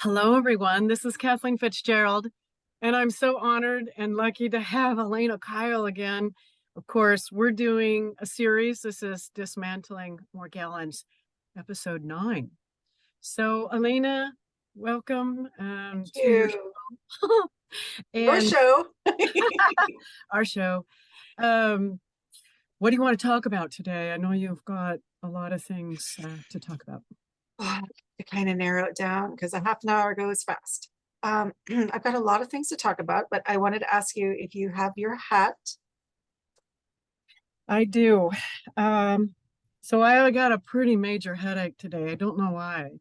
Hello, everyone. This is Kathleen Fitzgerald, and I'm so honored and lucky to have Alana Kyle again. Of course, we're doing a series. This is Dismantling Morgellons, episode 9. So, Alana, welcome Thank to your you. show Your and show. our show. Um, what do you want to talk about today? I know you've got a lot of things to talk about. To kind of narrow it down because a half an hour goes fast. I've got a lot of things to talk about, but I wanted to ask you if you have your hat. I do. Um, so I got a pretty major headache today. I don't know why.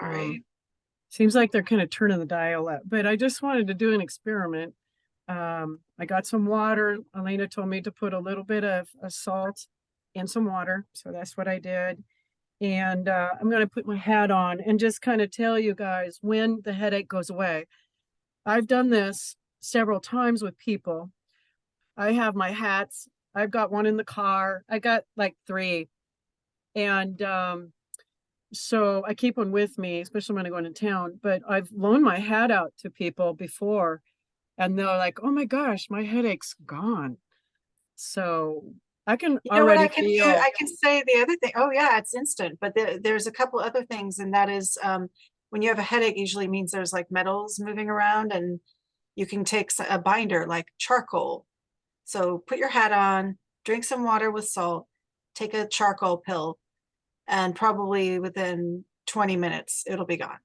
Um, Sorry. Seems like they're kind of turning the dial up, but I just wanted to do an experiment. I got some water. Elena told me to put a little bit of salt in some water. So that's what I did. And I'm going to put my hat on and just kind of tell you guys when the headache goes away. I've done this several times with people. I have my hats. I've got one in the car. I got like three. And so I keep one with me, especially when I go into town. But I've loaned my hat out to people before, and they're like, "Oh my gosh, my headache's gone." So I can You know what already I can do? feel. I can say the other thing. Oh yeah, it's instant. But there's a couple other things, and that is when you have a headache, usually means there's like metals moving around, and you can take a binder like charcoal. So put your hat on, drink some water with salt, take a charcoal pill, and probably within 20 minutes it'll be gone.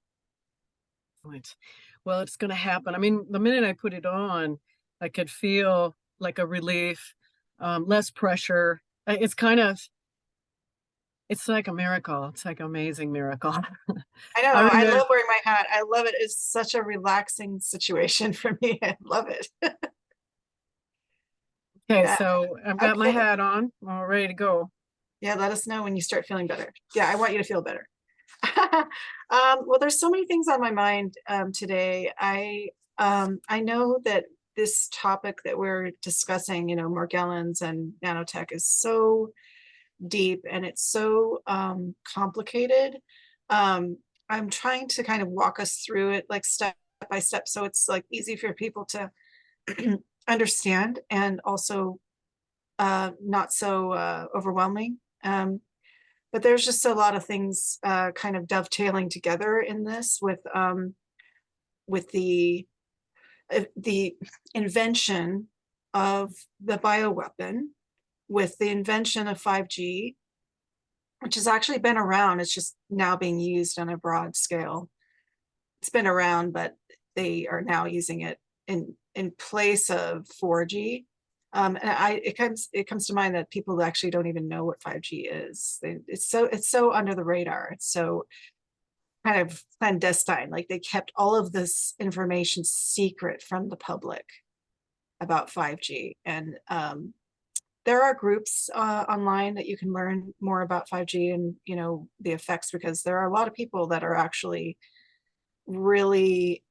Well, it's going to happen. I mean, the minute I put it on, I could feel like a relief, less pressure. It's kind of, it's like a miracle. It's like an amazing miracle. I know, I I remember. love wearing my hat. I love it. It's such a relaxing situation for me. I love it. Okay, Yeah. so I've got my Okay. hat on, all ready to go. Yeah, let us know when you start feeling better. Yeah, I want you to feel better. Well, there's so many things on my mind today. I know that this topic that we're discussing, Morgellons and nanotech is so deep and it's so complicated. I'm trying to kind of walk us through it like step by step so it's like easy for people to understand and also not so overwhelming. But there's just a lot of things kind of dovetailing together in this with the invention of the bioweapon, with the invention of 5G, which has actually been around. It's just now being used on a broad scale. It's been around, but they are now using it in place of 4G. And it comes to mind that people actually don't even know what 5G is. It's so under the radar. It's so kind of clandestine. Like they kept all of this information secret from the public about 5G. And there are groups online that you can learn more about 5G and the effects, because there are a lot of people that are actually really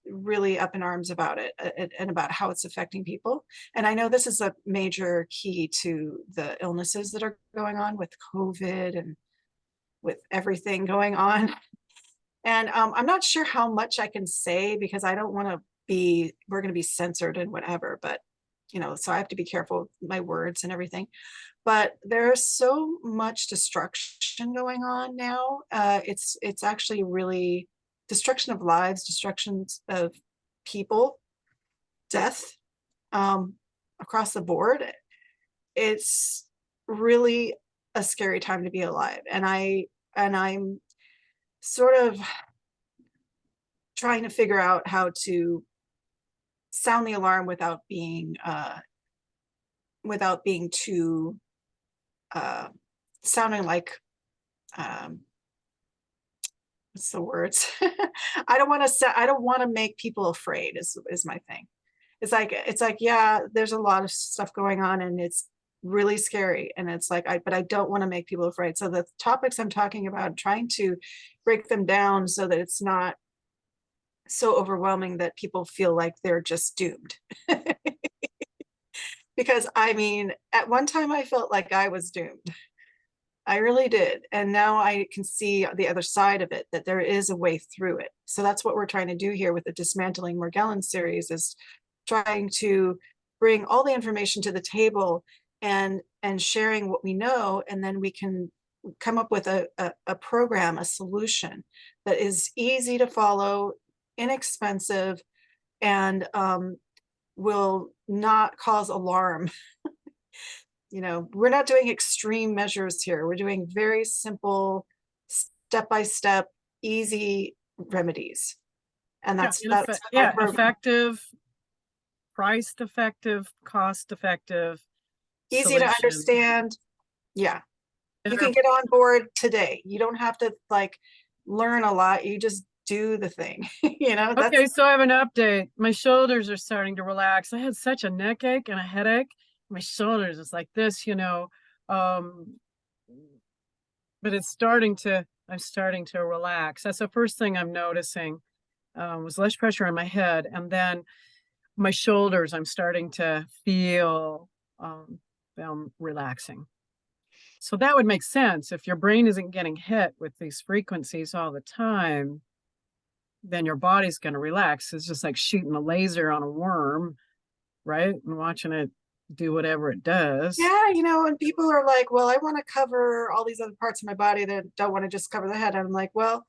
really up in arms about it and about how it's affecting people. And I know this is a major key to the illnesses that are going on with COVID and with everything going on. And I'm not sure how much I can say because I don't want to we're going to be censored and whatever, but so I have to be careful with my words and everything. But there's so much destruction going on now. It's actually really destruction of lives, destruction of people, death, um, across the board. It's really a scary time to be alive, and I'm sort of trying to figure out how to sound the alarm without being too uh, sounding like um, what's the words? I don't want to make people afraid is my thing. It's like yeah, there's a lot of stuff going on and it's really scary, and it's like but I don't want to make people afraid. So the topics I'm talking about, trying to break them down so that it's not so overwhelming that people feel like they're just doomed. Because I mean, at one time I felt like I was doomed. I really did. And now I can see the other side of it, that there is a way through it. So that's what we're trying to do here with the Dismantling Morgellons series, is trying to bring all the information to the table and sharing what we know, and then we can come up with a program, a solution that is easy to follow, inexpensive, and will not cause alarm. You know, we're not doing extreme measures here. We're doing very simple, step-by-step, easy remedies. And Yeah, that's yeah, our program. effective, priced effective, cost effective Easy to solution. understand. Yeah. You can get on board today. You don't have to like learn a lot. You just do the thing. You know, that's Okay, so I have an update. My shoulders are starting to relax. I had such a neck ache and a headache. My shoulders is like this, you know. Um, but I'm starting to relax. That's the first thing I'm noticing. Was less pressure on my head, and then my shoulders, I'm starting to feel them relaxing. So that would make sense. If your brain isn't getting hit with these frequencies all the time, then your body's going to relax. It's just like shooting a laser on a worm, right? And watching it do whatever it does. yeah, you know, and people are like, well, I want to cover all these other parts of my body that don't want to just cover the head. I'm like, well,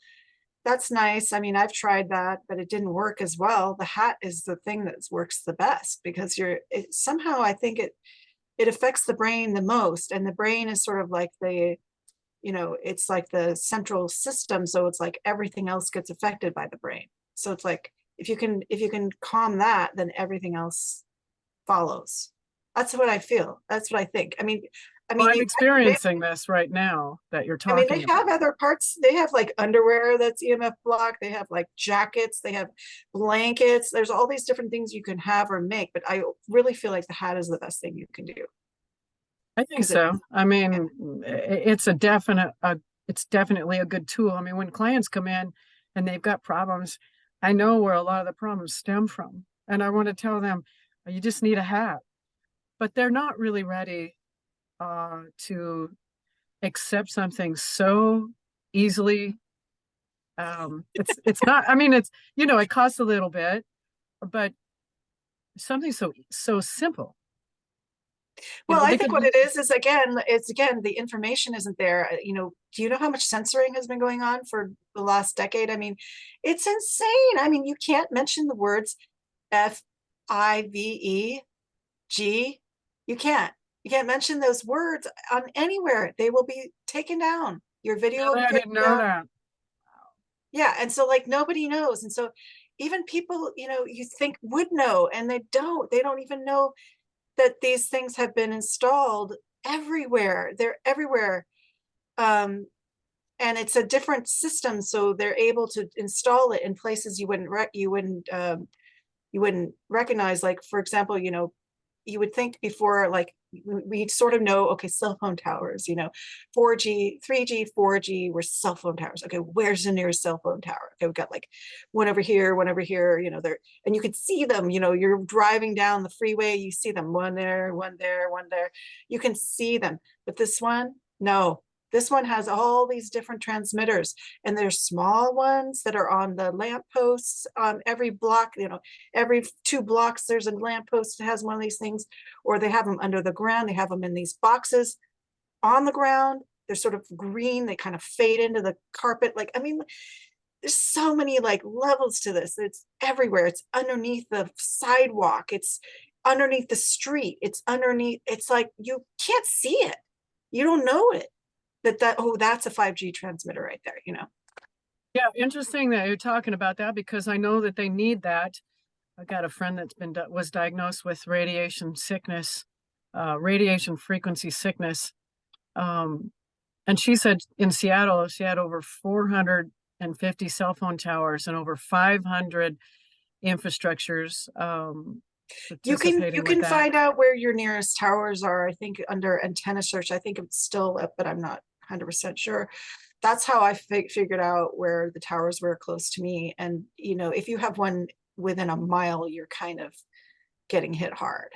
that's nice. I mean, I've tried that, but it didn't work as well. The hat is the thing that works the best, because somehow I think it affects the brain the most, and the brain is sort of like it's like the central system, so it's like everything else gets affected by the brain. So it's like if you can calm that, then everything else follows. That's what I feel. That's what I think. I mean, Well, I'm experiencing this right now that you're I mean, talking they have about. other parts. They have like underwear that's EMF blocked. They have like jackets. They have blankets. There's all these different things you can have or make. But I really feel like the hat is the best thing you can do. I think so. I mean, it's it's definitely a good tool. I mean, when clients come in and they've got problems, I know where a lot of the problems stem from. And I want to tell them, you just need a hat. But they're not really ready to accept something so easily. It's not, I mean, it's, it costs a little bit, but something so simple. Well, I They think could, what it is again, the information isn't there. You know, do you know how much censoring has been going on for the last decade? I mean, it's insane. I mean, you can't mention the words FIVEG. You can't. You can't mention those words on anywhere. They will be taken down. Your video will really, be I taken didn't know down. that. Yeah, and so like nobody knows, and so even people, you think would know, and they don't. They don't even know that these things have been installed everywhere. They're everywhere. And it's a different system, so they're able to install it in places you wouldn't recognize. Like, for example, you would think before, like we sort of know, okay, cell phone towers, 4G, 3G, 4G were cell phone towers. Okay, where's the nearest cell phone tower? Okay, we've got like one over here, there, and you could see them, you're driving down the freeway, you see them, one there, one there, one there. You can see them. But this one, no. This one has all these different transmitters, and there's small ones that are on the lampposts on every block. Every 2 blocks, there's a lamppost that has one of these things, or they have them under the ground. They have them in these boxes on the ground. They're sort of green. They kind of fade into the carpet. Like, I mean, there's so many like levels to this. It's everywhere. It's underneath the sidewalk. It's underneath the street. It's underneath. It's like you can't see it. You don't know it. That's a 5G transmitter right there, Yeah, interesting that you're talking about that, because I know that they need that. I got a friend that's was diagnosed with radiation sickness, radiation frequency sickness. And she said in Seattle, she had over 450 cell phone towers and over 500 infrastructures you participating with can that. find out where your nearest towers are. I think under antenna search, I think it's still up, but I'm not 100% sure. That's how I figured out where the towers were close to me. And if you have one within a mile, you're kind of getting hit hard.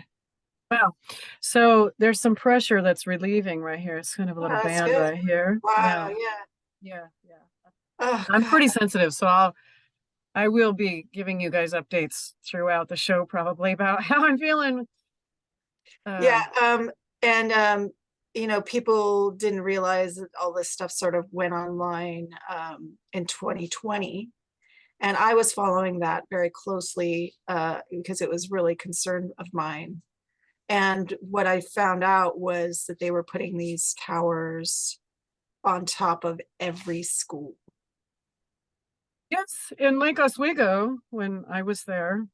Wow. So there's some pressure that's relieving right here. It's kind of a little Oh, that's band good. right here. Wow, Yeah. yeah. Yeah. Yeah. Oh, I'm God. pretty sensitive, so I will be giving you guys updates throughout the show probably about how I'm feeling. Yeah, Um, and people didn't realize that all this stuff sort of went online in 2020. And I was following that very closely because it was really concern of mine. And what I found out was that they were putting these towers on top of every school. yes, in Lake Oswego, when I was there,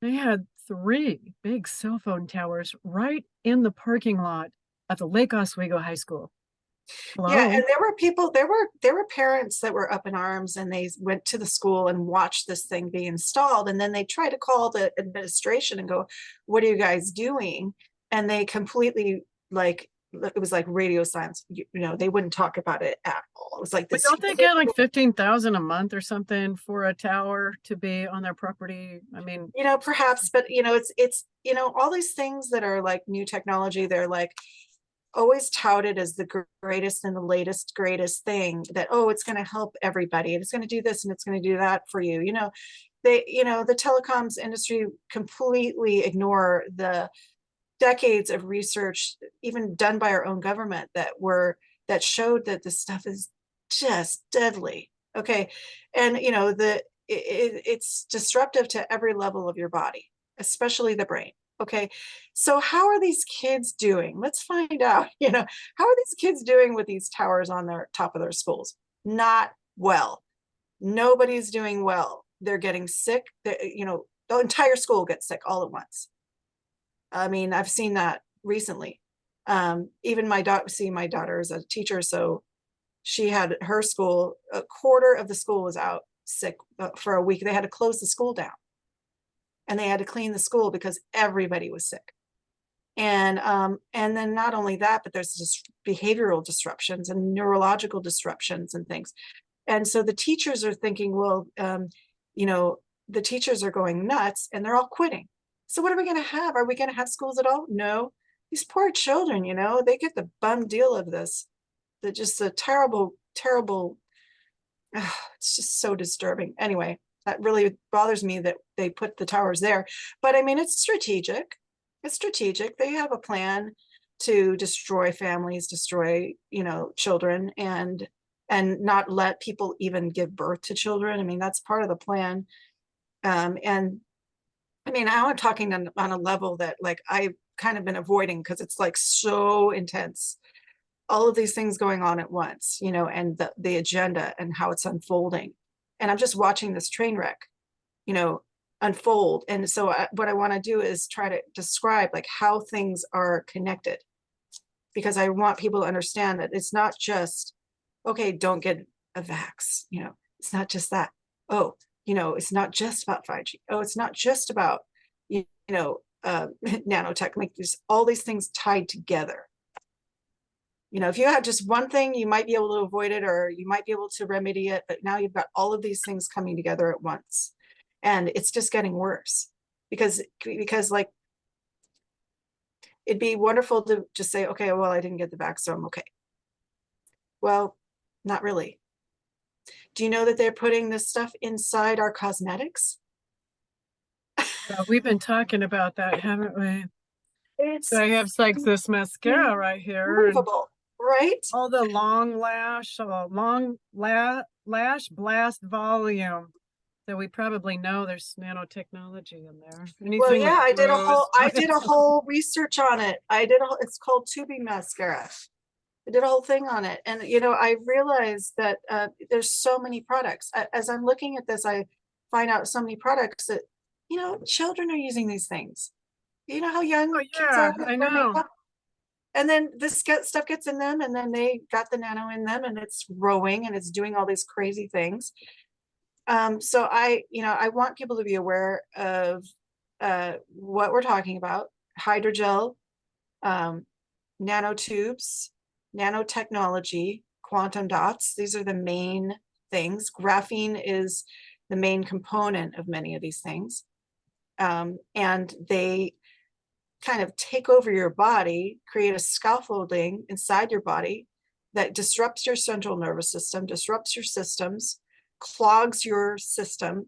they had three big cell phone towers right in the parking lot at the Lake Oswego High School. Yeah, Hello? and there were people, there were parents that were up in arms and they went to the school and watched this thing be installed. And then they tried to call the administration and go, what are you guys doing? And they completely like it was like radio silence. They wouldn't talk about it at all. It was like But this don't they get like 15,000 a month or something for a tower to be on their property? I mean, perhaps, but it's all these things that are like new technology, they're like always touted as the greatest and the latest greatest thing that, oh, it's going to help everybody and it's going to do this and it's going to do that for you. The telecoms industry completely ignore the decades of research even done by our own government that showed that this stuff is just deadly. Okay. And it's disruptive to every level of your body, especially the brain. Okay. So how are these kids doing? Let's find out. How are these kids doing with these towers on their top of their schools? Not well. Nobody's doing well. They're getting sick. The entire school gets sick all at once. I mean, I've seen that recently. Even my daughter is a teacher, so she had her school, a quarter of the school was out sick for a week. They had to close the school down and they had to clean the school because everybody was sick. And then not only that, but there's just behavioral disruptions and neurological disruptions and things. And so the teachers are thinking, well, the teachers are going nuts and they're all quitting. So what are we going to have? Are we going to have schools at all? No. These poor children, they get the bum deal of this. That just a terrible, terrible. It's just so disturbing. Anyway, that really bothers me that they put the towers there. But I mean, it's strategic. It's strategic. They have a plan to destroy families, destroy, children, and not let people even give birth to children. I mean, that's part of the plan. And I mean, now I'm talking on a level that like I've kind of been avoiding because it's like so intense. All of these things going on at once, and the agenda and how it's unfolding. And I'm just watching this train wreck, you know, unfold. And so what I want to do is try to describe like how things are connected, because I want people to understand that it's not just, okay, don't get a vax, it's not just that. Oh, it's not just about 5G. Oh, it's not just about, nanotech, like there's all these things tied together. If you had just one thing, you might be able to avoid it or you might be able to remedy it, but now you've got all of these things coming together at once. And it's just getting worse because like it'd be wonderful to just say, okay, well, I didn't get the vax, so I'm okay. Well, not really. Do you know that they're putting this stuff inside our cosmetics? yeah, we've been talking about that, haven't we? So It's I have like this mascara right here and unbelievable, right? all the lash blast volume. So we probably know there's nanotechnology in there. Well, Anything yeah, that grows. I did a whole research on it. It's called tubing mascara. I did a whole thing on it. And, I realized that there's so many products. As I'm looking at this, I find out so many products that, children are using these things. You know how young Oh kids yeah, are with I their know. makeup? And then stuff gets in them and then they got the nano in them and it's growing and it's doing all these crazy things. So I want people to be aware of what we're talking about: hydrogel, nanotubes, nanotechnology, quantum dots. These are the main things. Graphene is the main component of many of these things. And kind of take over your body, create a scaffolding inside your body that disrupts your central nervous system, disrupts your systems, clogs your system.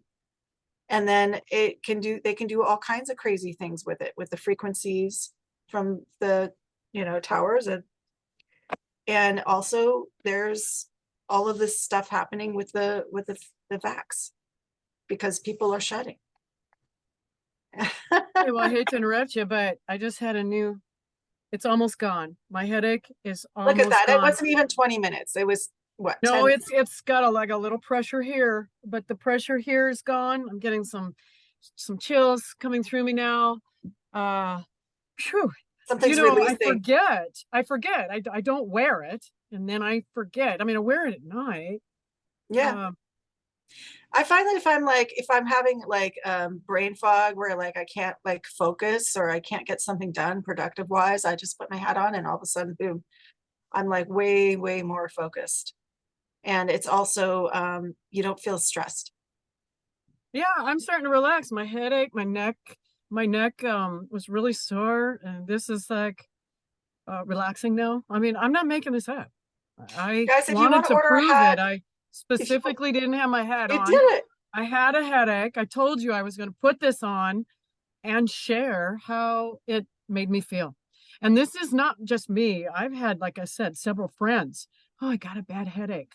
And then they can do all kinds of crazy things with it, with the frequencies from the, towers. And also there's all of this stuff happening with the vax because people are shedding. Well, I hate to interrupt you, but I just had it's almost gone. My headache is Look at almost that. It gone. wasn't even 20 minutes. It was what? No, 10? it's got like a little pressure here, but the pressure here is gone. I'm getting some chills coming through me now. Phew. Something's I releasing. I forget. I don't wear it, and then I forget. I mean, I wear it at night. Yeah. I find that if I'm having like brain fog where like I can't like focus or I can't get something done productive wise, I just put my hat on and all of a sudden, boom, I'm like way, way more focused. And it's also you don't feel stressed. Yeah, I'm starting to relax. My headache, my neck was really sore, and this is like relaxing now. I mean, I'm not making this up. I Guys, if you wanted want to to order a prove it. hat, I if you specifically didn't have my hat you did on. it. I had a headache. I told you I was going to put this on and share how it made me feel. And this is not just me. I've had, like I said, several friends. Oh, I got a bad headache.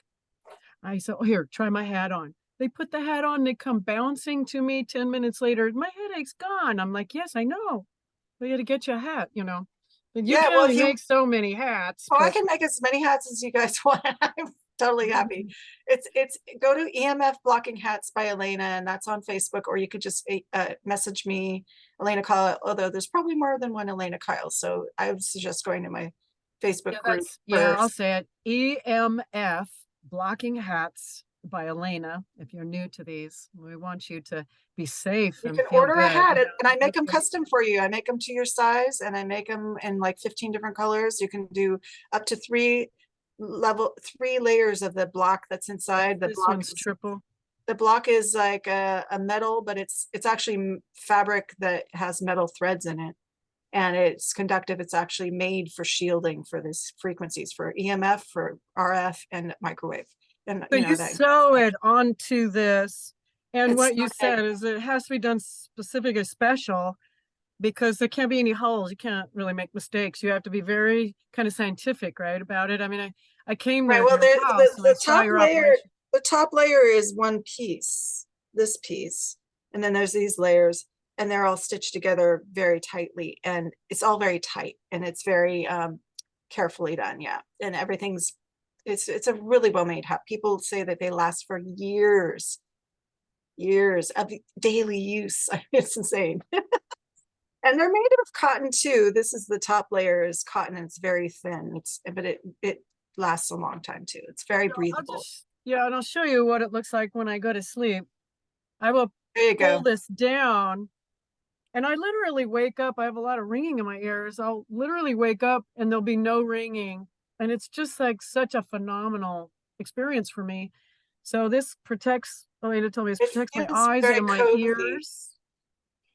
I said, oh, here, try my hat on. They put the hat on, they come bouncing to me 10 minutes later. My headache's gone. I'm like, yes, I know. We got to get you a hat, But you Yeah, can well, only make so many hats. I But can make as many hats as you guys want. I'm totally happy. It's go to EMF Blocking Hats by Alana, and that's on Facebook, or you could just message me, Alana Kyle, although there's probably more than one Alana Kyle. So I would suggest going to my Facebook group I'll first. say it. EMF Blocking Hats by Alana. If you're new to these, we want you to be safe You and can feel order a good. hat, and I make them custom for you. I make them to your size, and I make them in like 15 different colors. You can do up to three layers of the block that's inside. This one's triple. The block is like a metal, but it's actually fabric that has metal threads in it, and it's conductive. It's actually made for shielding for these frequencies, for EMF, for RF, and microwave. And So you that sew it onto this, and it's what you said is it has to be done specific or special because there can't be any holes. You can't really make mistakes. You have to be very kind of scientific, right, about it. I mean, I came right. to Well, your house and I saw your operation. the top layer is one piece, this piece, and then there's these layers, and they're all stitched together very tightly, and it's all very tight, and it's very carefully done. Yeah, and everything's it's a really well made hat. People say that they last for years of daily use. It's insane. And they're made of cotton too. This is the top layer is cotton, and it's very thin. But it lasts a long time too. It's very breathable. And I'll show you what it looks like when I go to sleep. I will There you pull go. this down, and I literally wake up. I have a lot of ringing in my ears. I'll literally wake up and there'll be no ringing. And it's just like such a phenomenal experience for me. So this protects, Elena told me, it protects my eyes and my ears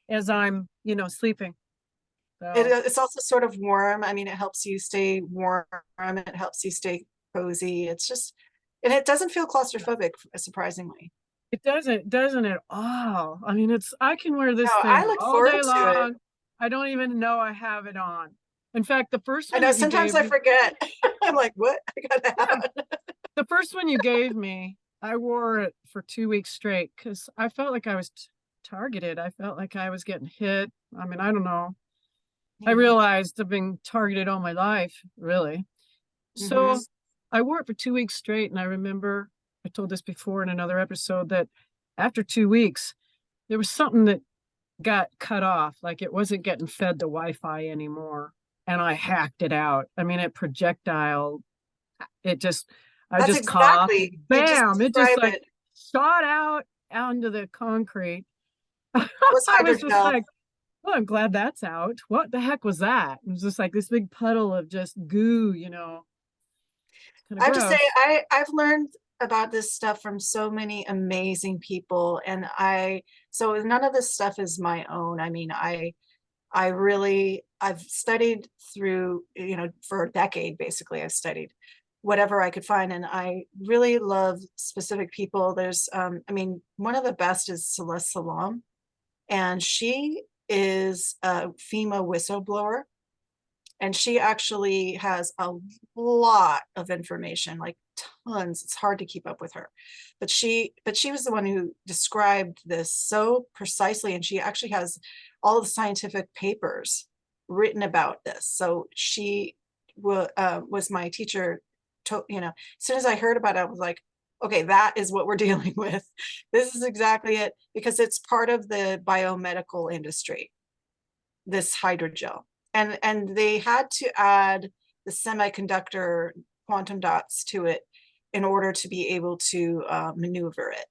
as I'm, sleeping. So. It's also sort of warm. I mean, it helps you stay warm. It helps you stay cozy. It's just, and it doesn't feel claustrophobic, surprisingly. It doesn't at all. I mean, I can wear this No, thing I look all forward day to long. it. I don't even know I have it on. In fact, the first I one know that you sometimes gave I me, forget. I'm like, what? I got that on. the first one you gave me, I wore it for 2 weeks straight because I felt like I was targeted. I felt like I was getting hit. I mean, I don't know. I realized I've been targeted all my life, really. So I wore it for 2 weeks straight. And I remember I told this before in another episode that after 2 weeks, there was something that got cut off. Like it wasn't getting fed the Wi-Fi anymore. And I hacked it out. I mean, it projectile, I That's just coughed. exactly, you just Bam! It just described like it. shot out onto the concrete. That was I was just hydrogel. like, well, I'm glad that's out. What the heck was that? It was just like this big puddle of just goo, kind of I have to say, gross. I've learned about this stuff from so many amazing people, and so none of this stuff is my own. I mean, I really I've studied through, for a decade, basically, I've studied whatever I could find. And I really love specific people. There's, one of the best is Celeste Salam, and she is a FEMA whistleblower. And she actually has a lot of information, like tons. It's hard to keep up with her. But she was the one who described this so precisely. And she actually has all of the scientific papers written about this. So she was my teacher. As soon as I heard about it, I was like, okay, that is what we're dealing with. This is exactly it, because it's part of the biomedical industry, this hydrogel. And they had to add the semiconductor quantum dots to it in order to be able to maneuver it.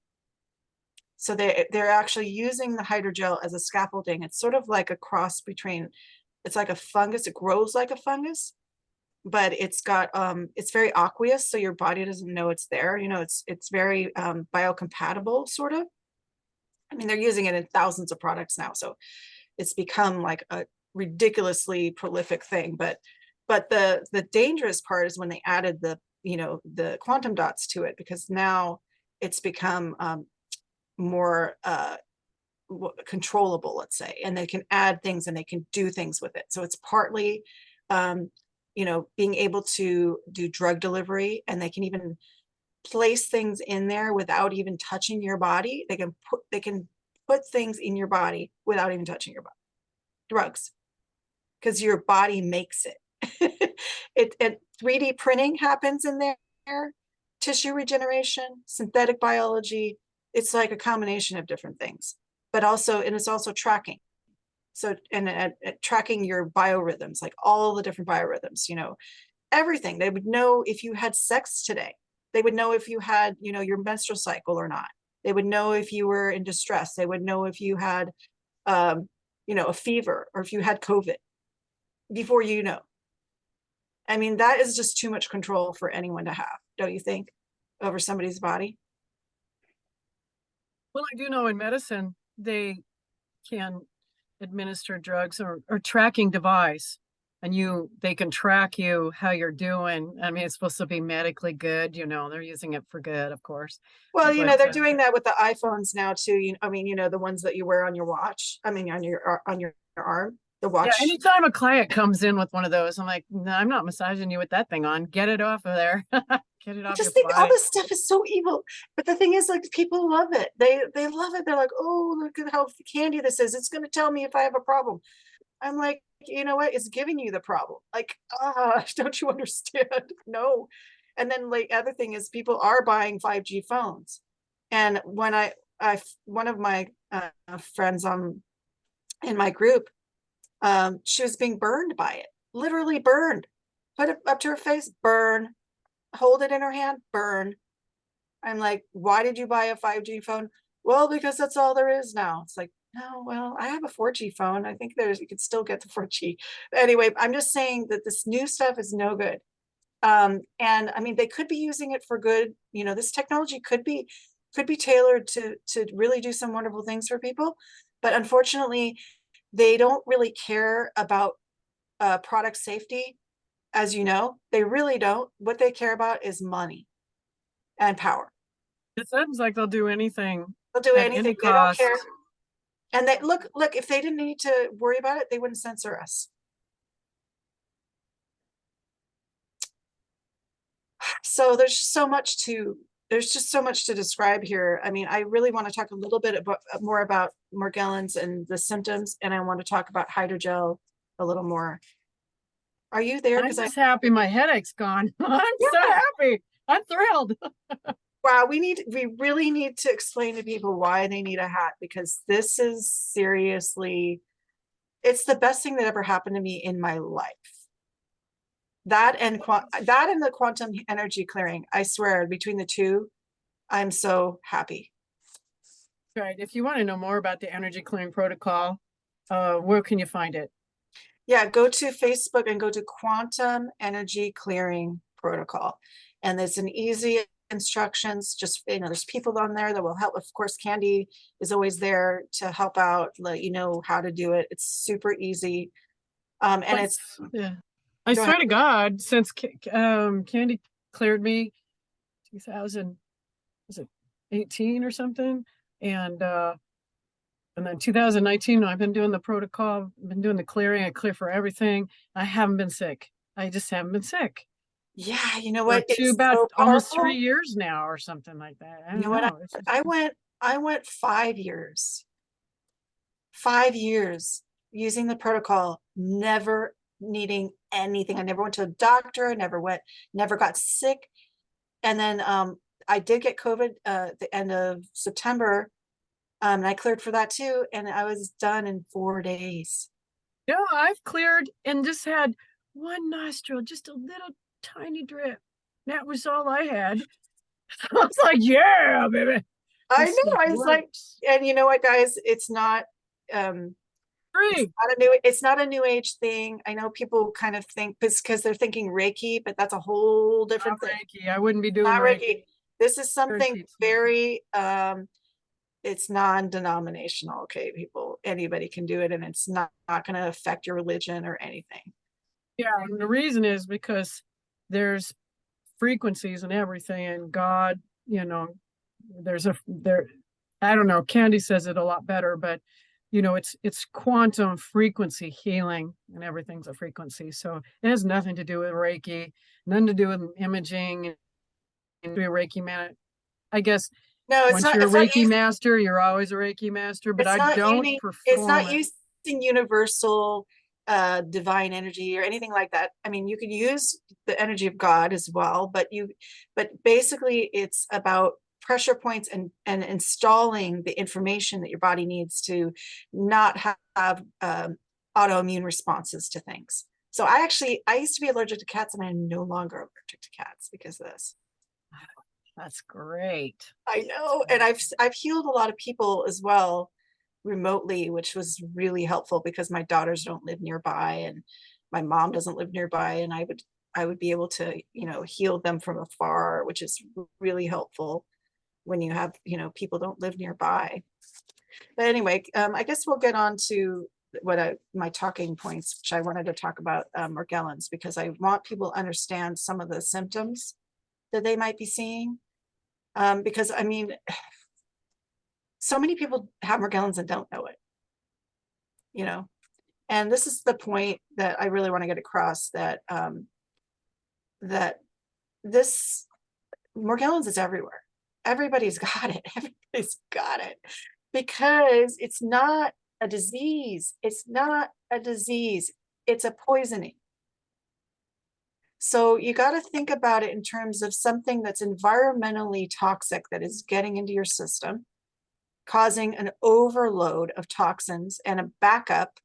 So they're actually using the hydrogel as a scaffolding. It's sort of like a cross between, it's like a fungus, it grows like a fungus, but it's got it's very aqueous, so your body doesn't know it's there. It's very biocompatible, sort of. I mean, they're using it in thousands of products now, so it's become like a ridiculously prolific thing. But the dangerous part is when they added the quantum dots to it, because now it's become more controllable, let's say, and they can add things and they can do things with it. So it's partly being able to do drug delivery, and they can even place things in there without even touching your body. They can put things in your body without even touching your body. Drugs, because your body makes it. It 3D printing happens in there, tissue regeneration, synthetic biology. It's like a combination of different things, but also, and it's also tracking. So, and tracking your biorhythms, like all the different biorhythms, everything. They would know if you had sex today. They would know if you had, your menstrual cycle or not. They would know if you were in distress. They would know if you had, a fever, or if you had COVID before you know. I mean, that is just too much control for anyone to have, don't you think, over somebody's body? Well, I do know in medicine, they can administer drugs or tracking device, and they can track you how you're doing. I mean, it's supposed to be medically good, they're using it for good, of course. Well, But they're doing that with the iPhones now too. The ones that you wear on your watch. I mean, on your arm, the yeah, watch. anytime a client comes in with one of those, I'm like, no, I'm not massaging you with that thing on. Get it off of there. Get it I off your just think all body. this stuff is so evil. But the thing is, like, people love it. They love it. They're like, oh, look at how candy this is. It's going to tell me if I have a problem. I'm like, you know what? It's giving you the problem. Like, don't you understand? No. And then, like, other thing is, people are buying 5G phones. And when one of my friends in my group, she was being burned by it, literally burned. Put it up to her face, burn. Hold it in her hand, burn. I'm like, why did you buy a 5G phone? Well, because that's all there is now. It's like, no, well, I have a 4G phone. I think you could still get the 4G. Anyway, I'm just saying that this new stuff is no good. And I mean, they could be using it for good. This technology could be tailored to really do some wonderful things for people. But unfortunately, they don't really care about product safety. As you know, they really don't. What they care about is money and power. It seems like they'll do anything They'll do at any anything. They don't cost. care. And they look, if they didn't need to worry about it, they wouldn't censor us. So there's just so much to describe here. I mean, I really want to talk a little bit more about Morgellons and the symptoms, and I want to talk about hydrogel a little more. Are you there? I'm Because just happy my headache's gone. I'm so happy. I'm thrilled. wow, we really need to explain to people why they need a hat, because this is seriously, it's the best thing that ever happened to me in my life. That and the quantum energy clearing, I swear, between the two, I'm so happy. Right. If you want to know more about the energy clearing protocol, where can you find it? Yeah, go to Facebook and go to Quantum Energy Clearing Protocol. And there's an easy instructions. Just, there's people on there that will help. Of course, Candy is always there to help out, let you know how to do it. It's super easy. And But, it's, yeah. I go ahead. swear to God, since Candy cleared me 2000, was it 18 or something? And then 2019, I've been doing the protocol, been doing the clearing. I clear for everything. I haven't been sick. I just haven't been sick Yeah, you know for what? It's about so almost 3 powerful. years now or something like that. I You know don't what? know. It's just, I went 5 years, 5 years using the protocol, never needing anything. I never went to a doctor. I never got sick. And then I did get COVID at the end of September. And I cleared for that too. And I was done in 4 days. no, I've cleared and just had one nostril, just a little tiny drip. That was all I had. I was like, yeah, baby, I this know. stuff I was like, works. and you know what, guys? Um, Free. it's not a new age thing. I know people kind of think because they're thinking Reiki, but that's a whole Not different thing. Reiki. I wouldn't be doing Not Reiki. Reiki. This is something Guaranteed. very it's non-denominational, okay, people. Anybody can do it, and it's not going to affect your religion or anything. Yeah, and the reason is because there's frequencies and everything, and God, there. I don't know. Candy says it a lot better, but it's quantum frequency healing, and everything's a frequency. So it has nothing to do with Reiki, nothing to do with imaging, and be a Reiki man. I guess No, once you're a it's not Reiki master, you're always a Reiki master, but I don't it's not perform it. using universal divine energy or anything like that. I mean, you could use the energy of God as well, but basically it's about pressure points and installing the information that your body needs to not have autoimmune responses to things. So I used to be allergic to cats, and I'm no longer allergic to cats because of this. That's great. I know, and I've healed a lot of people as well remotely, which was really helpful because my daughters don't live nearby and my mom doesn't live nearby, and I would be able to, heal them from afar, which is really helpful when you have, people don't live nearby. But anyway, I guess we'll get on to my talking points, which I wanted to talk about Morgellons, because I want people to understand some of the symptoms that they might be seeing. Because I mean, so many people have Morgellons and don't know it. And this is the point that I really want to get across, that that this Morgellons is everywhere. Everybody's got it. Everybody's got it, because it's not a disease. It's not a disease. It's a poisoning. So you got to think about it in terms of something that's environmentally toxic that is getting into your system, causing an overload of toxins and a backup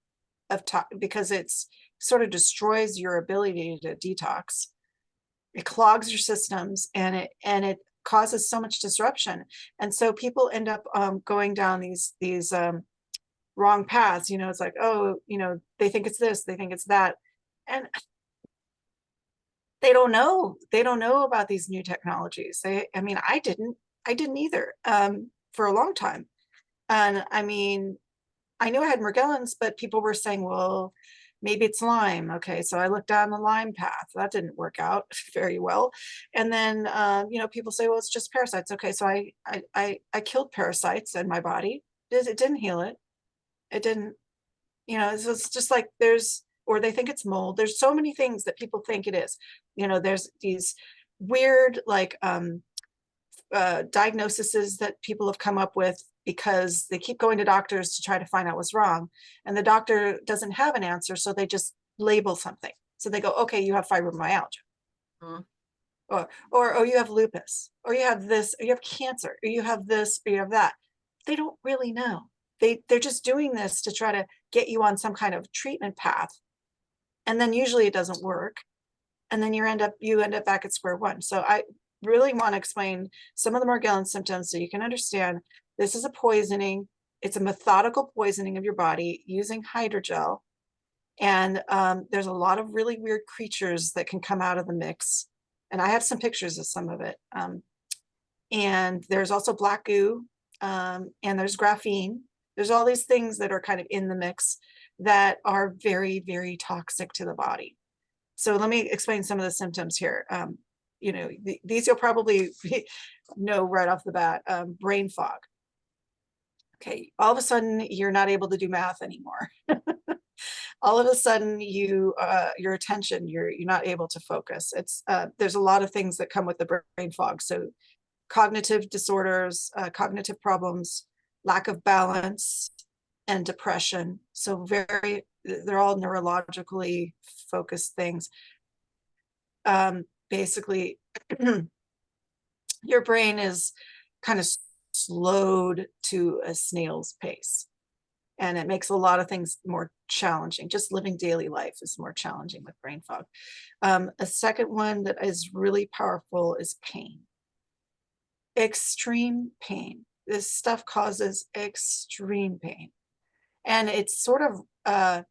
of because it's sort of destroys your ability to detox. It clogs your systems, and it causes so much disruption. And so people end up going down these wrong paths. It's like, oh, they think it's this, they think it's that, and they don't know about these new technologies. I mean, I didn't either for a long time. And I mean, I knew I had Morgellons, but people were saying, well, maybe it's Lyme. Okay, so I looked down the Lyme path. That didn't work out very well. And then, people say, well, it's just parasites. Okay, so I killed parasites in my body. It didn't heal it. It didn't, it's just like or they think it's mold. There's so many things that people think it is. There's these weird, like, diagnoses that people have come up with because they keep going to doctors to try to find out what's wrong, and the doctor doesn't have an answer, so they just label something. So they go, okay, you have fibromyalgia, or oh, you have lupus, or you have this, or you have cancer, or you have this, or you have that. They don't really know. They're just doing this to try to get you on some kind of treatment path, and then usually it doesn't work, and then you end up back at square one. So I really want to explain some of the Morgellons symptoms so you can understand this is a poisoning. It's a methodical poisoning of your body using hydrogel. And there's a lot of really weird creatures that can come out of the mix. And I have some pictures of some of it. And there's also black goo, and there's graphene. There's all these things that are kind of in the mix. that are very, very toxic to the body. So let me explain some of the symptoms here. You know, these you'll probably know right off the bat. Brain fog. Okay, all of a sudden you're not able to do math anymore. All of a sudden your attention, you're not able to focus. It's there's a lot of things that come with the brain fog. So cognitive disorders, cognitive problems, lack of balance, and depression. So they're all neurologically focused things. Basically, your brain is kind of slowed to a snail's pace. And it makes a lot of things more challenging. Just living daily life is more challenging with brain fog. A second one that is really powerful is pain. Extreme pain. This stuff causes extreme pain. And it's sort of,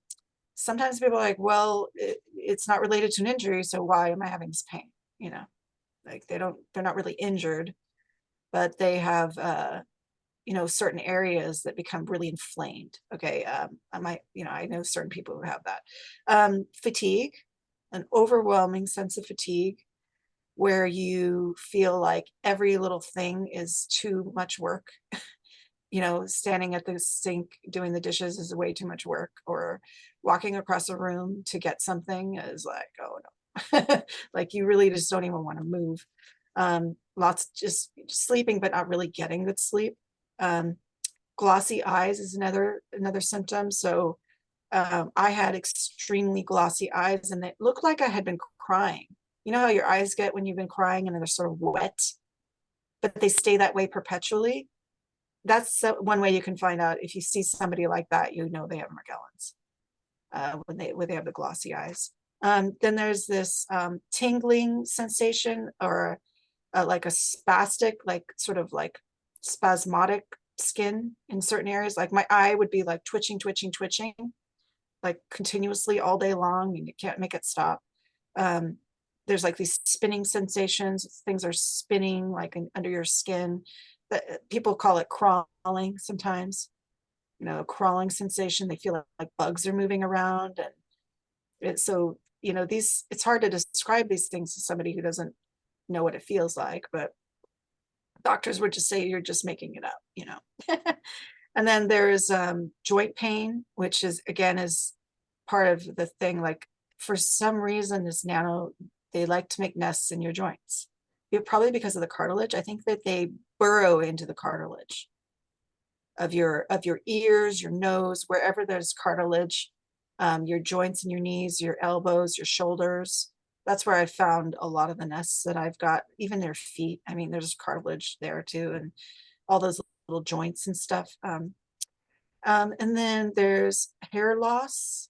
sometimes people are like, well, it's not related to an injury, so why am I having this pain? You know, like they're not really injured, but they have, you know, certain areas that become really inflamed. Okay. I know certain people who have that. Fatigue, an overwhelming sense of fatigue, where you feel like every little thing is too much work. You know, standing at the sink doing the dishes is way too much work, or walking across a room to get something is like, oh no. Like you really just don't even want to move. Lots just sleeping but not really getting good sleep. Glossy eyes is another symptom. So I had extremely glossy eyes, and it looked like I had been crying. You know how your eyes get when you've been crying and they're sort of wet, but they stay that way perpetually? That's one way you can find out. If you see somebody like that, you know they have Morgellons, when they have the glossy eyes. Then there's this tingling sensation, or like a spastic, like sort of like spasmodic skin in certain areas. Like my eye would be like twitching, like continuously all day long, and you can't make it stop. There's like these spinning sensations. Things are spinning like under your skin. People call it crawling sometimes. You know, a crawling sensation. They feel like bugs are moving around, and so you know, it's hard to describe these things to somebody who doesn't know what it feels like, but doctors would just say you're just making it up, you know. And then there's joint pain, which is again is part of the thing. Like for some reason, they like to make nests in your joints. Probably because of the cartilage. I think that they burrow into the cartilage of your ears, your nose, wherever there's cartilage, your joints in your knees, your elbows, your shoulders. That's where I found a lot of the nests that I've got, even their feet. I mean, there's cartilage there too, and all those little joints and stuff. And then there's hair loss.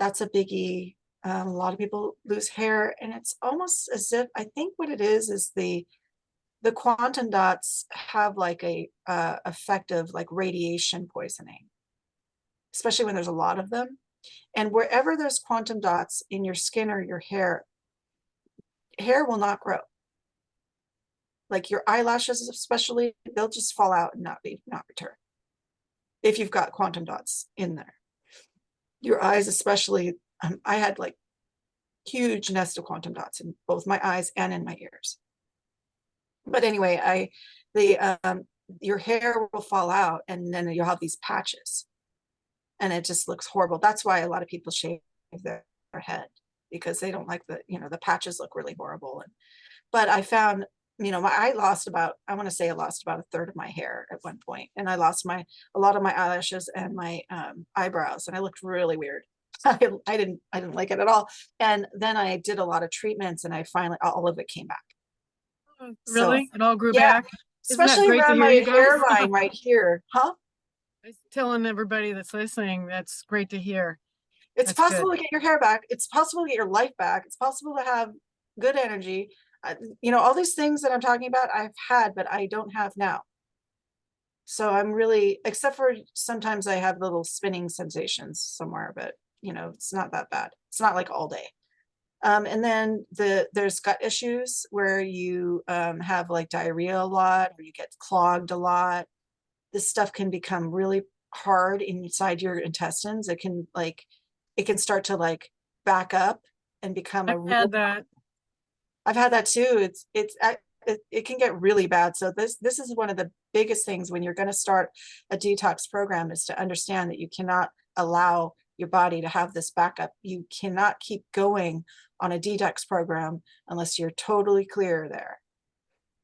That's a biggie. A lot of people lose hair, and it's almost as if, I think what it is the quantum dots have like a effect of like radiation poisoning, especially when there's a lot of them. And wherever there's quantum dots in your skin or your hair will not grow. Like your eyelashes especially, they'll just fall out and not return if you've got quantum dots in there. Your eyes especially, I had like huge nest of quantum dots in both my eyes and in my ears. But anyway, your hair will fall out, and then you'll have these patches, and it just looks horrible. That's why a lot of people shave their head, because they don't like the patches look really horrible. But I found, I lost about a third of my hair at one point, and I lost a lot of my eyelashes and my eyebrows, and I looked really weird. I didn't like it at all. And then I did a lot of treatments, and I finally, all of it came back. Really? So, it all grew yeah, back? Isn't that especially great to around hear, my you guys? hairline right here. Huh? I was telling everybody that's listening, that's great to hear. It's That's possible good. to get your hair back. It's possible to get your life back. It's possible to have good energy. All these things that I'm talking about, I've had, but I don't have now. So I'm really, except for sometimes I have little spinning sensations somewhere, but it's not that bad. It's not like all day. And then there's gut issues where you have like diarrhea a lot, or you get clogged a lot. This stuff can become really hard inside your intestines. It can start to like back up and become a I've real, had that. I've had that too. It can get really bad. So this is one of the biggest things when you're going to start a detox program, is to understand that you cannot allow your body to have this backup. You cannot keep going on a detox program unless you're totally clear there.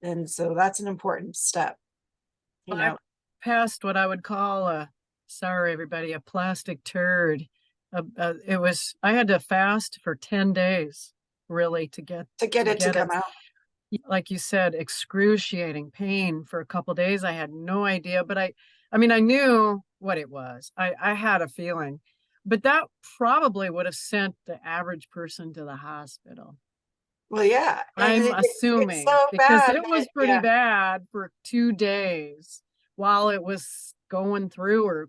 And so that's an important step, you I know. passed what I would call sorry everybody, a plastic turd. I had to fast for 10 days really to get To get it to it. come out. Like you said, excruciating pain for a couple days. I had no idea, but I mean, I knew what it was. I had a feeling, but that probably would have sent the average person to the hospital. Well, yeah, and I'm it's assuming so because bad, it but was pretty yeah, bad for 2 days while it was going through or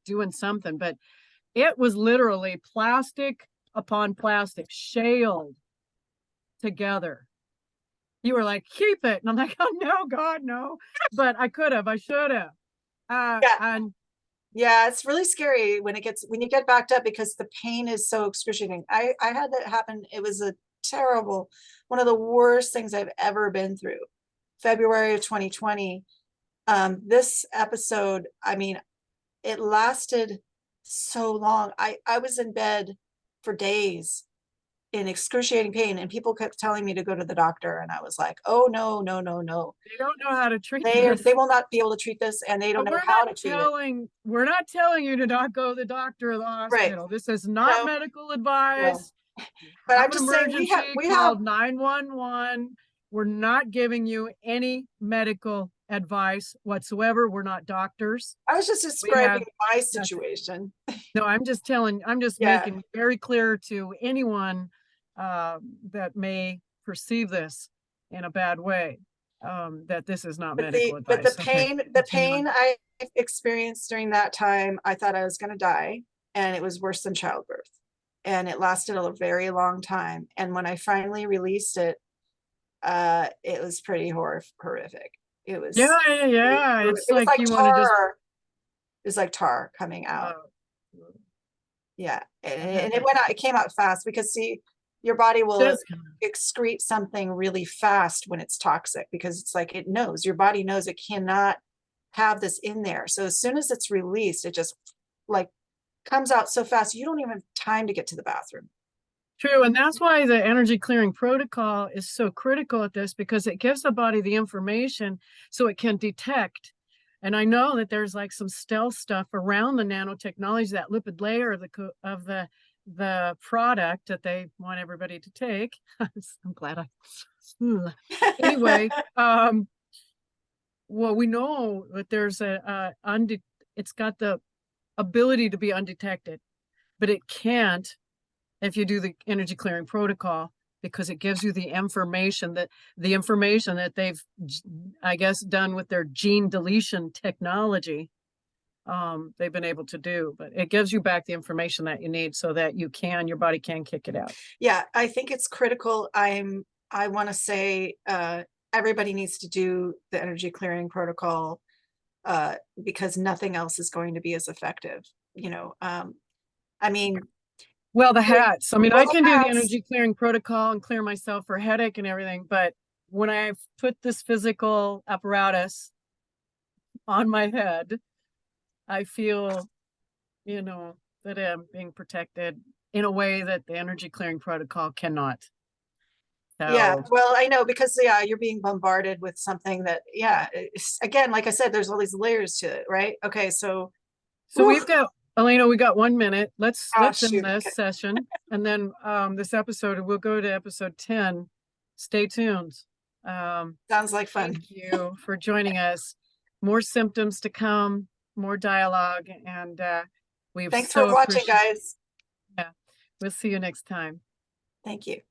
doing something, but it was literally plastic upon plastic, shaled together. You were like, keep it. And I'm like, oh no, God, no. But I should have. yeah, And yeah. It's really scary when you get backed up because the pain is so excruciating. I had that happen. It was a terrible, one of the worst things I've ever been through. February of 2020. This episode, I mean, it lasted so long. I was in bed for days in excruciating pain, and people kept telling me to go to the doctor, and I was like, oh no, no, no, no. they don't know how to treat They this. will not be able to treat this, and they don't know how to treat it. We're not telling you to not go to the doctor or the Right. hospital. This is not No, medical no. advice. You But have I'm an just saying emergency, we have call 911. We're not giving you any medical advice whatsoever. We're not doctors. I was just We have describing my nothing. situation. No, I'm just Yeah. making very clear to anyone that may perceive this in a bad way, that this is not medical But the advice. Okay, continue on. pain I experienced during that time, I thought I was going to die, and it was worse than childbirth. And it lasted a very long time. And when I finally released it, it was pretty horrific. It Yeah, was yeah, yeah. It's it was like like you want to just, tar. It was like tar coming out. uh, Yeah. I've had And it that. went out, it came out fast because see, your body will That's kind of, excrete something really fast when it's toxic, because it's like your body knows it cannot have this in there. So as soon as it's released, it just like comes out so fast, you don't even have time to get to the bathroom. true. And that's why the energy clearing protocol is so critical at this, because it gives the body the information so it can detect. And I know that there's like some stealth stuff around the nanotechnology, that lipid layer of the product that they want everybody to take. I'm glad anyway, well, we know that there's it's got the ability to be undetected, but it can't if you do the energy clearing protocol, because it gives you the information that they've, I guess, done with their gene deletion technology. They've been able to do, but it gives you back the information that you need so that your body can kick it out. Yeah, I think it's critical. I want to say everybody needs to do the energy clearing protocol because nothing else is going to be as effective. I mean, Well, the hats. I mean, well, I the can do the hats, energy clearing protocol and clear myself for headache and everything, but when I've put this physical apparatus on my head, I feel, that I'm being protected in a way that the energy clearing protocol cannot. yeah, So, well, I know because you're being bombarded with something that, again, like I said, there's all these layers to it, right? Okay, so, we've got, Elena, we got 1 minute. Let's end shoot, this okay. session, and then this episode, we'll go to episode 10. Stay tuned. Sounds like fun. Thank you for joining us. More symptoms to come, more dialogue, and we've Thanks for so watching, appreciated. guys. Yeah, we'll see you next time. Thank you.